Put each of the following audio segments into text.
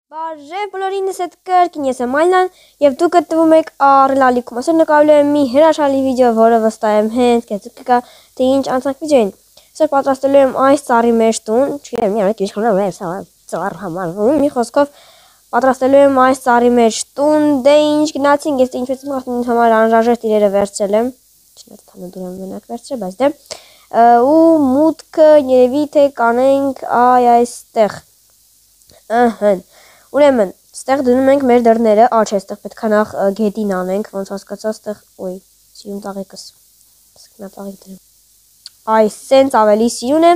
Բարև բոլորինս հետ կրկին ես եմ Այլան եւ դուք գտնվում եք Արելալիքում։ Այսօր նկարելու եմ մի հրաշալի վիդեո, որը վստահ եմ հենց կեցուկ կգա, թե ինչ անցանք վիդեոին։ Այսօր պատրաստելու եմ այս ծառի մեջ տուն, չի մի հատ իշխանով է ծառ համարվում, մի խոսքով պատրաստելու եմ այս ծառի մեջ տուն, դե ինչ գնացինք, ես ինչպես ինձ համար անհրաժեշտ իրերը վերցրել եմ, չնայած թանոդուրեմ մենակ վերցրել, բայց դե ու մուտքը երևի թե կանենք այստեղ։ Ըհը Ուրեմն, ստեղ դնում ենք մեր դռները, չէ, ստեղ պետք է նախ գետին անենք, ոնց հասկացա, ստեղ, սիրուն ծաղիկս, սկնա ծաղիկ դրեմ, սենց ավելի սիրուն է,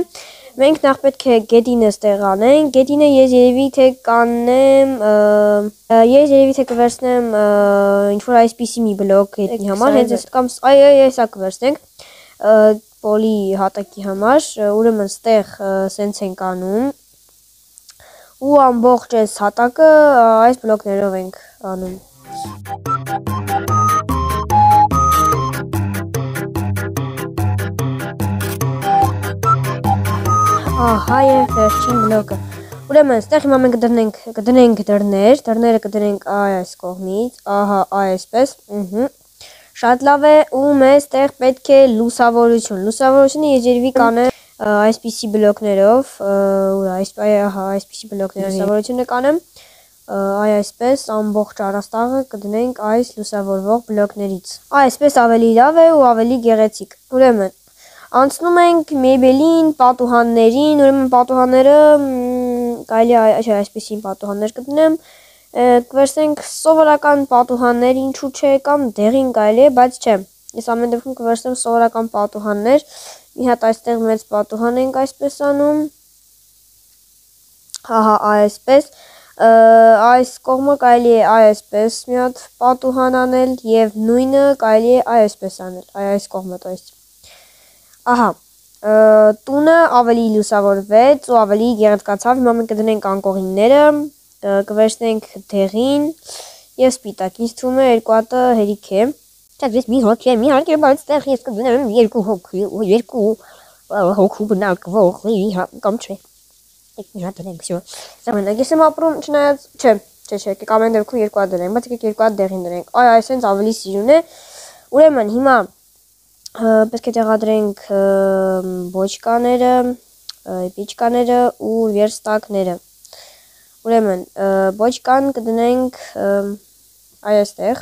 մենք նախ պետք է գետինը ստեղ անենք, գետինը ես երևի թե կանեմ, ես երևի թե կվերցնեմ ինչ-որ այսպիսի մի բլոկ գետինի համար, հենց ես կամ սա կվերցնենք, պոլի հատակի համար, ուրեմն ստեղ սենց ենք անում, ու ամբողջ այս հատակը այս բլոկներով ենք անում։ Ահա եւ վերջին բլոկը։ Ուրեմն այստեղ հիմա մենք կդնենք դռներ, դռները կդնենք այս կողմից, ահա այսպես, շատ լավ է, ու մեզ այստեղ պետք է լուսավորություն։ Լուսավորությունը ես երևի կանեմ այսպիսի բլոկներով, այսպիսի բլոկներով լուսավորությունը կանեմ, այսպես ամբողջ առաստաղը կդնենք այս լուսավորվող բլոկներից։ Այսպես ավելի լավ է ու ավելի գեղեցիկ։ Ուրեմն, անցնում ենք մեբելին, պատուհաններին, ուրեմն պատուհանները կարելի է այսպիսի պատուհաններ կդնեմ, կվերցնենք սովորական պատուհաններ, ինչու չէ, կամ դեղին կարելի է, բայց չէ։ Ես ամեն դեպքում կվերցնեմ սովորական պատուհաններ, մի հատ այստեղ մեծ պատուհան ենք այսպես անում, ահա այսպես, այս կողմը կարելի է այսպես մի հատ պատուհան անել և նույնը կարելի է այսպես անել, այս կողմը то есть, ահա, տունը ավելի լուսավորվեց ու ավելի գեղեցկացավ, հիմա մենք կդնենք անկողինները, կվերցնենք դեղին և սպիտակ, ինձ թվում է երկու հատը հերիք է, Ես մի հոգի, բայց տեղ ես կդնեմ երկու հոգու բնակվող, կամ չէ, մի հատ դնենք, ես եմ ապրում, չնայած, չէ, ամեն դեպքում երկու հատ դնենք, բայց երկու հատ դեղին դնենք, այսենց ավելի սիրուն է, ուրեմն հիմա պետք է տեղադրենք բոճկաները, պիճկաները ու վերստակները, ուրեմն բոճկան կդնենք այստեղ,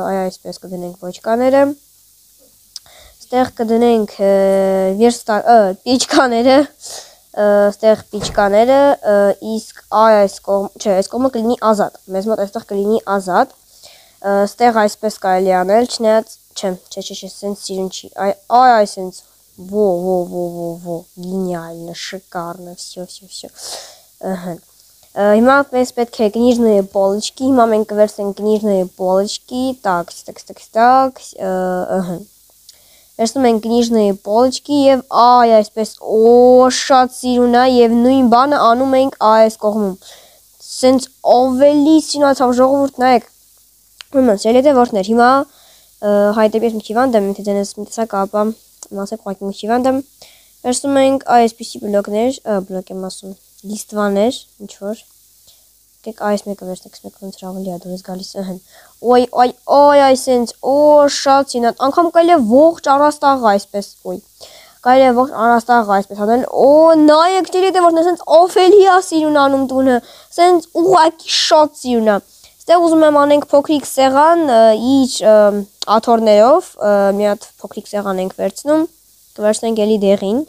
այսպես կդնենք բոճկաները, ստեղ կդնենք պիճկաները, ստեղ պիճկաները, իսկ այս կողմը կլինի ազատ, մեզ մոտ այստեղ կլինի ազատ, ստեղ այսպես կարելի անել, չնայած, չէ, սենց սիրուն չի, այսենց, գինիալնը, շկարնը, всё, Հիմա պես պետք է կնիժные полочки, հիմա մենք կվերցնենք կնիժные полочки, так, վերցնում ենք կնիժные полочки և այսպես, շատ սիրուն է և նույն բանը անում ենք այս կողմում, սենց ավելի սիրունացավ ժողովուրդ նայեք, ուրեմն սիրելի դեպորդներ, հիմա հայտեպ ես մի հիվանդ եմ, եթե ձենս մի տեսակ ապա մասեք ուղղակի մի հիվանդ եմ, վերցնում ենք այսպիսի բլոկներ, բլոկ եմ ասում, լիստվաներ, ինչ-որ, կեք այս մեկը վերցնեք, մեկը ոնց ավելի ադոր ես գալիս, այսենց, շատ սինատ, անգամ կարելի է ողջ առաստաղը այսպես, կարելի է ողջ առաստաղը այսպես անել, նայեք ջերի դեպորդներ, սենց օֆելի է սիրուն անում տունը, սենց ուղղակի շատ սիրուն է, ստեղ ուզում եմ անենք փոքրիկ սեղան իր աթոռներով, մի հատ փոքրիկ սեղան ենք վերցնում, կվերցնենք էլի դեղին,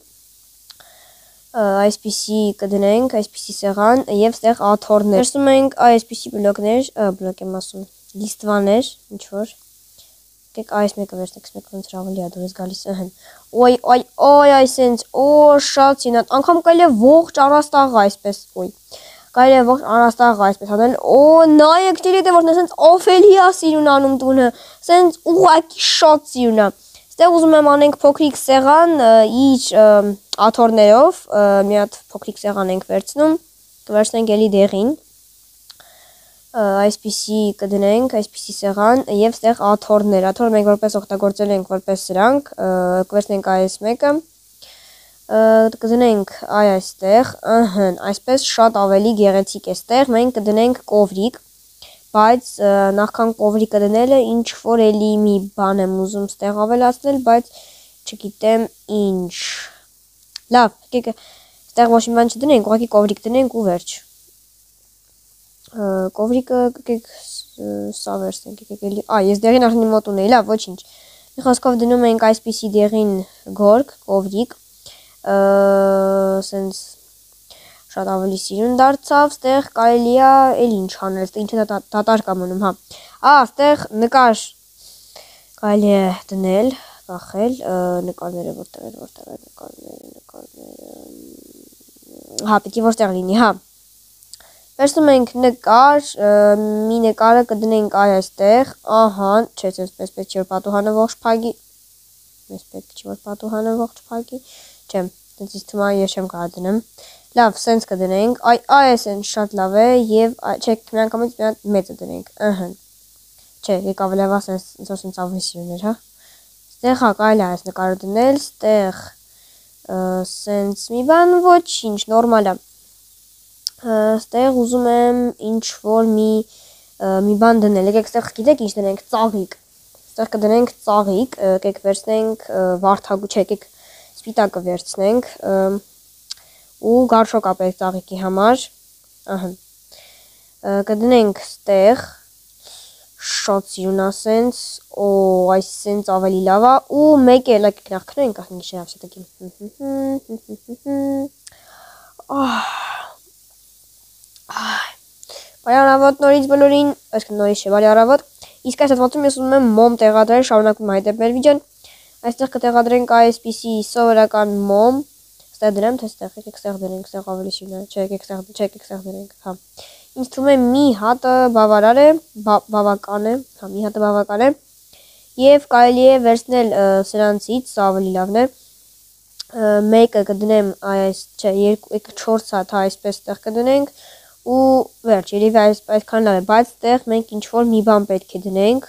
այսպիսի կդնենք, այսպիսի սեղան և ստեղ աթոռներ, վերցնում ենք այսպիսի բլոկներ, բլոկ եմ ասում, լիստվաներ, ինչ-որ, կեք այս մեկը վերցնեք, մեկը ոնց ավելի ադոր ես գալիս, այսենց, շատ սինատ, անգամ կարելի է ողջ առաստաղը այսպես, կարելի է ողջ առաստաղը այսպես անել, նայեք ջերի դեպորդներ, սենց օֆելի է սիրուն անում տունը, սենց ուղղակի շատ սիրուն է, ստեղ ուզում եմ անենք փոքրիկ սեղան իր աթոռներով, մի հատ փոքրիկ սեղան ենք վերցնում, կվերցնենք էլի դեղին, այսպիսի կդնենք, այսպիսի սեղան և ստեղ աթոռներ, աթոռը մենք որպես օգտագործել ենք որպես սրանք, կվերցնենք այս մեկը, կդնենք այ այստեղ, այսպես շատ ավելի գեղեցիկ է ստեղ, մենք կդնենք կովրիկ, բայց նախքան կովրիկը դնելը ինչ որ էլի մի բան եմ ուզում ստեղ ավելացնել, բայց չգիտեմ ինչ, լավ, եկեք ստեղ ոչ մի բան չդնենք, ուղղակի կովրիկ դնենք ու վերջ, կովրիկը եկեք սա վերցնենք, եկեք էլի, ես դեղին արդեն մոտ ունեի, լավ, ոչինչ, մի խոսքով դնում ենք այսպիսի դեղին գորգ, կովրիկ, սենց շատ ավելի սիրուն դարձավ, ստեղ կարելի է էլ ինչ անել, ստեղ ինչը դատարկ է մնում, ստեղ նկար կարելի է դնել, կախել, նկարները որտեղ են նկարները, պիտի որտեղ լինի, վերցնում ենք նկար, մի նկարը կդնենք այստեղ, չէ, մեզ պետք չի որ պատուհանը ողջ փակի, չէ, դենց ինձ թվում է ես չեմ կարող դնեմ, լավ, սենց կդնենք, այս են շատ լավ է և չէ, միանգամից մի հատ մեծը դնենք, չէ, եկավ լավ է, սենց ավելի սիրուն էր, ստեղ կարելի է այս նկարը դնել, ստեղ սենց մի բան ոչինչ, նորմալ է, ստեղ ուզում եմ ինչ-որ մի բան դնել, եկեք ստեղ գիտեք ինչ դնենք, ծաղիկ, ստեղ կդնենք ծաղիկ, եկեք վերցնենք վարդագույն, չէ, եկեք սպիտակը վերցնենք ու գարշոկ է պետք ծաղիկի համար, կդնենք ստեղ, շատ սիրուն է սենց, այս սենց ավելի լավ է ու մեկ էլ եկեք նախ քնենք, ինչ է ավսետակի, բարի առավոտ նորից բոլորին, նորից չէ, բարի առավոտ, իսկ այս հատվածում ես ուզում եմ մոմ տեղադրել, շարունակում հայտեպ մեր վիդեոն, այստեղ կտեղադրենք այսպիսի սովորական մոմ, ստեղ դրեմ, թե ստեղ, եկեք ստեղ դրենք, ստեղ ավելի սիրուն է, չէ, եկեք ստեղ դրենք, ինձ թվում է մի հատը բավարար է, բավական է, մի հատը բավական է, և կարելի է վերցնել սրանցից, սա ավելի լավն է, մեկը կդնեմ այս, չէ, 4 հատ այսպես ստեղ կդնենք ու վերջ, երևի այսքան լավ է, բայց ստեղ մենք ինչ-որ մի բան պետք է դնենք,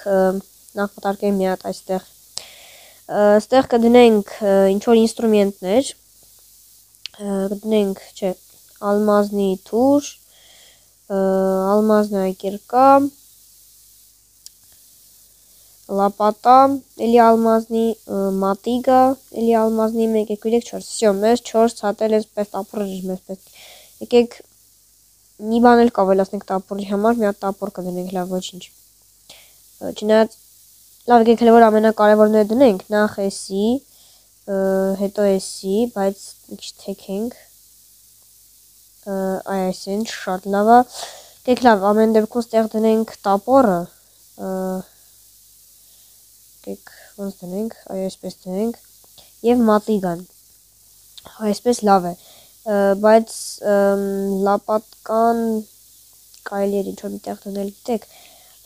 նախ կտարկեմ մի հատ այստեղ, ստեղ կդնենք ինչ-որ ինստրումենտներ, կդնենք, չէ, ալմազնի թուր, ալմազնի այկերկա, լապատա, էլի ալմազնի մատիգա, էլի ալմազնի 1, 2, 3, 4, всё, մեզ 4 հատել ես պես տապորը մեզ պետք, եկեք մի բան էլ կավելացնենք տապորի համար, մի հատ տապոր կդնենք, լավ, ոչինչ, չնայած, լավ, եկեք հենց որ ամենակարևորները դնենք, նախ էսի, հետո էսի, բայց մի քիչ թեքենք, այսինչ, շատ լավ է, եկեք լավ, ամեն դեպքում ստեղ դնենք տապորը, եկեք ոնց դնենք, այսպես դնենք, և մատիգան, այսպես լավ է, բայց լապատկան կարելի էր ինչ-որ մի տեղ դնել գիտեք,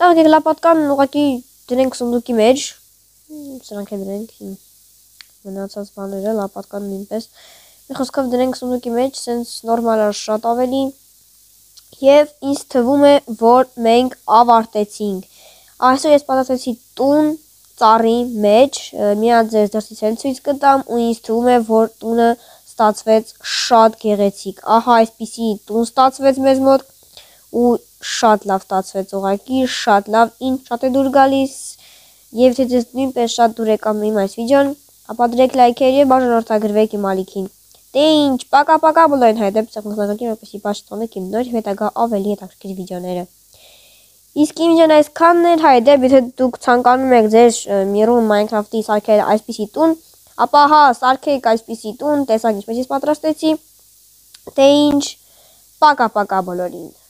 լավ եկեք լապատկան ուղղակի դնենք սունդուկի մեջ, սրանք է դնենք, մնացած բաները, լապատկան նույնպես, մի խոսքով դնենք սունդուկի մեջ, սենց նորմալ է շատ ավելի, և ինձ թվում է, որ մենք ավարտեցինք, այսօր ես պատրաստեցի տուն ծառի մեջ, մի հատ ձեզ դրսից էլ ցույց կտամ ու ինձ թվում է, որ տունը ստացվեց շատ գեղեցիկ, ահա այսպիսի տուն ստացվեց մեզ մոտ ու շատ լավ ստացվեց ուղղակի, շատ լավ, ինձ շատ է դուր գալիս և թե ձեզ նույնպես շատ դուր եկավ իմ այս վիդեոն, ապա դրեք լայքեր և բաժանորդագրվեք իմ ալիքին, դե ինչ, պակա բոլորին հայտեպ ծաղկնակի որպեսզի պաշտպանեք իմ նոր հետագա ավելի հետաքրքիր վիդեոները, իսկ իմ վիդեոն այսքանն էր, հայտեպ եթե դուք ցանկանում եք ձեր Mirror Minecraft-ի սարքել այսպիսի տուն, ապա սարքեք այսպիսի տուն, տեսակ ինչպես ես պատրաստեցի, դե ինչ, պակա բոլորին։